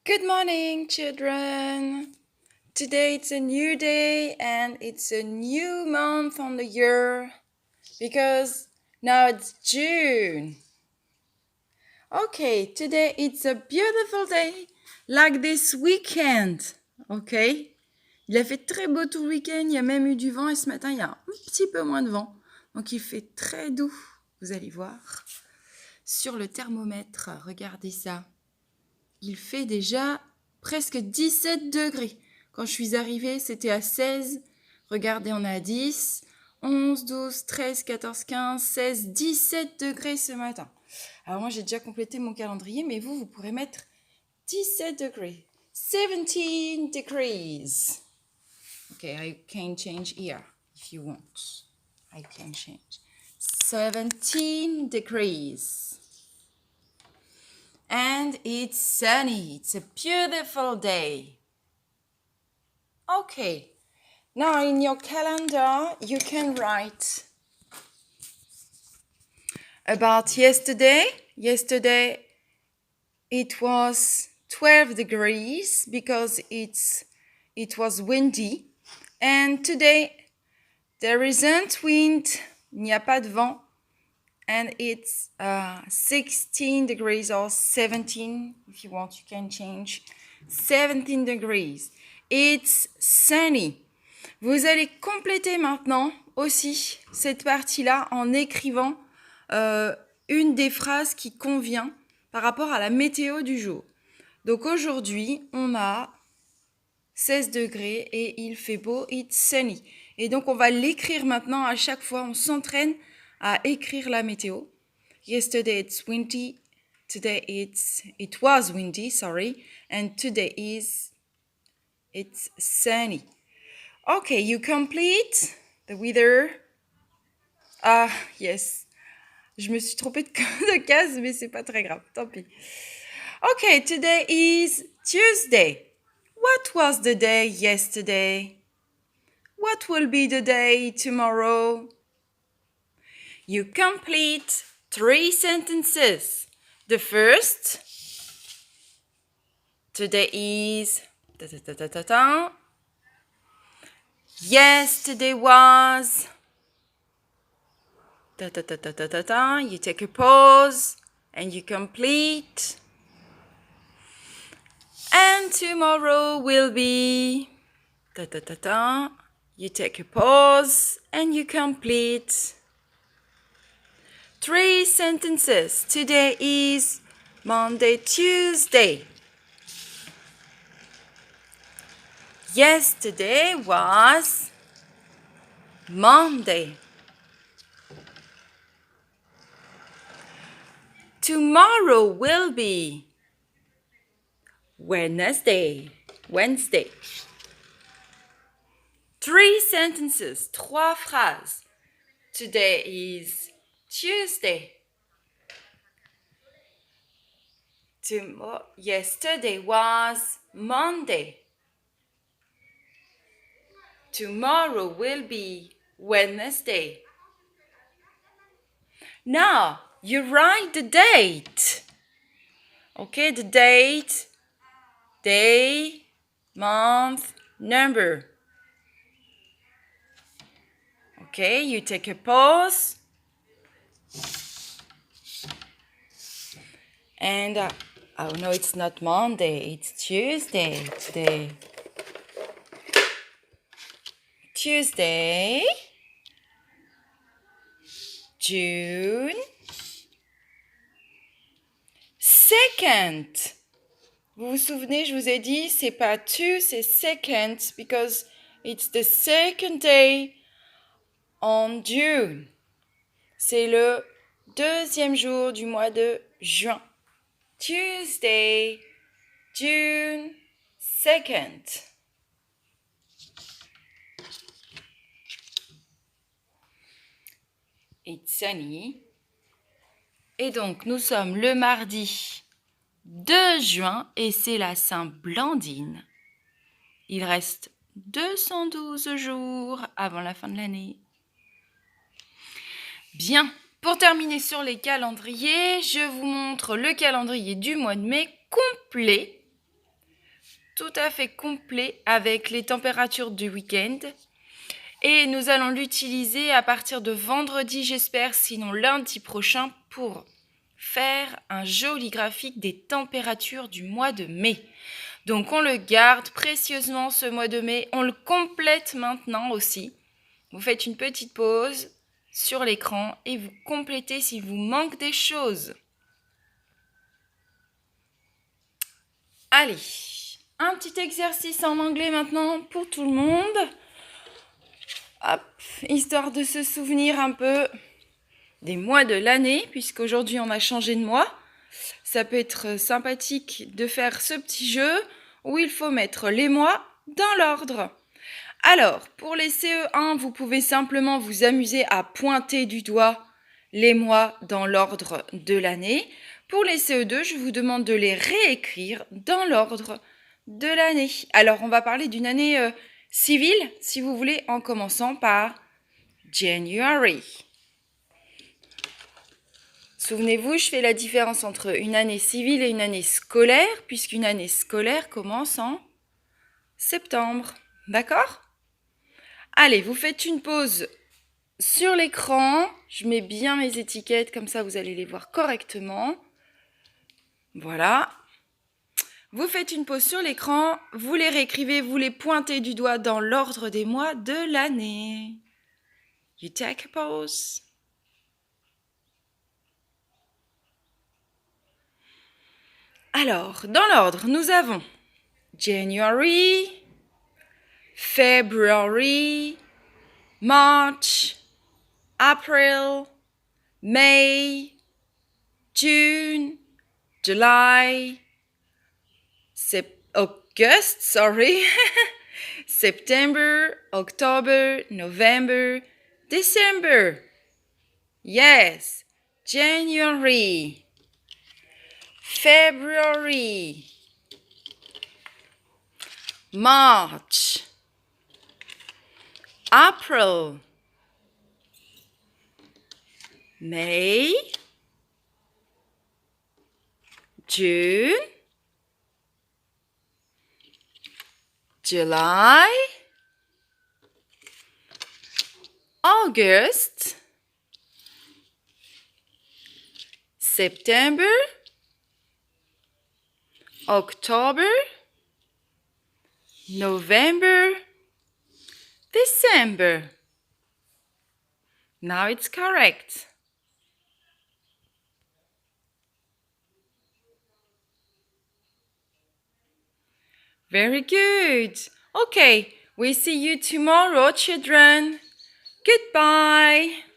Good morning, children. Today it's a new day and it's a new month on the year because now it's June. Okay, today it's a beautiful day like this weekend. Okay? Il a fait très beau tout le week-end, il y a même eu du vent et ce matin il y a un petit peu moins de vent. Donc il fait très doux, vous allez voir. Sur le thermomètre, regardez ça. Il fait déjà presque 17 degrés. Quand je suis arrivée, c'était à 16. Regardez, on est à 10, 11, 12, 13, 14, 15, 16, 17 degrés ce matin. Alors moi, j'ai déjà complété mon calendrier, mais vous pourrez mettre 17 degrés. 17 degrees. Okay, I can change here if you want. I can change. 17 degrees. And it's sunny. It's a beautiful day. Okay. Now in your calendar, you can write about yesterday. Yesterday, it was 12 degrees because it was windy. And today, there isn't wind. Il n'y a pas de vent. And it's 16 degrees or 17, if you want, you can change. 17 degrees. It's sunny. Vous allez compléter maintenant aussi cette partie-là en écrivant une des phrases qui convient par rapport à la météo du jour. Donc aujourd'hui, on a 16 degrés et il fait beau, it's sunny. Et donc on va l'écrire maintenant à chaque fois, on s'entraîne à écrire la météo. Yesterday it's windy, today it was windy, sorry, and today it's sunny. Okay, you complete the weather. Ah, yes. Je me suis trompée de case, mais c'est pas très grave, tant pis. Okay, today is Tuesday. What was the day yesterday? What will be the day tomorrow? You complete 3 sentences. The first, today is yesterday was you take a pause and you complete. And tomorrow will be you take a pause and you complete. 3 sentences. Today is Monday, Tuesday. Yesterday was Monday. Tomorrow will be Wednesday. 3 sentences, 3 phrases. Today is Tuesday. Yesterday was Monday. Tomorrow will be Wednesday. Now, you write the date. Okay, the date, day, month, number. Okay, you take a pause. And, oh no, it's not Monday, it's Tuesday today. Tuesday, June 2nd. Vous vous souvenez, je vous ai dit, c'est pas two, c'est second, because it's the second day on June. C'est le 2e jour du mois de juin. Tuesday, June 2nd. It's sunny. Et donc, nous sommes le mardi 2 juin et c'est la Saint-Blandine. Il reste 212 jours avant la fin de l'année. Bien, pour terminer sur les calendriers, je vous montre le calendrier du mois de mai complet. tout à fait complet avec les températures du week-end. Et nous allons l'utiliser à partir de vendredi, j'espère, sinon lundi prochain, pour faire un joli graphique des températures du mois de mai. Donc on le garde précieusement ce mois de mai, on le complète maintenant aussi. Vous faites une petite pause sur l'écran et vous complétez s'il vous manque des choses. Allez, un petit exercice en anglais maintenant pour tout le monde. Hop, histoire de se souvenir un peu des mois de l'année, puisqu'aujourd'hui on a changé de mois. Ça peut être sympathique de faire ce petit jeu où il faut mettre les mois dans l'ordre. Alors, pour les CE1, vous pouvez simplement vous amuser à pointer du doigt les mois dans l'ordre de l'année. Pour les CE2, je vous demande de les réécrire dans l'ordre de l'année. Alors, on va parler d'une année civile, si vous voulez, en commençant par January. Souvenez-vous, je fais la différence entre une année civile et une année scolaire, puisqu'une année scolaire commence en septembre. D'accord ? Allez, vous faites une pause sur l'écran. Je mets bien mes étiquettes, comme ça vous allez les voir correctement. Voilà. Vous faites une pause sur l'écran, vous les réécrivez, vous les pointez du doigt dans l'ordre des mois de l'année. You take a pause. Alors, dans l'ordre, nous avons January, February, March, April, May, June, July, August, September, October, November, December. Yes, January, February, March, April, May, June, July, August, September, October, November, December. Now it's correct. Very good. Okay, we see you tomorrow, children. Goodbye.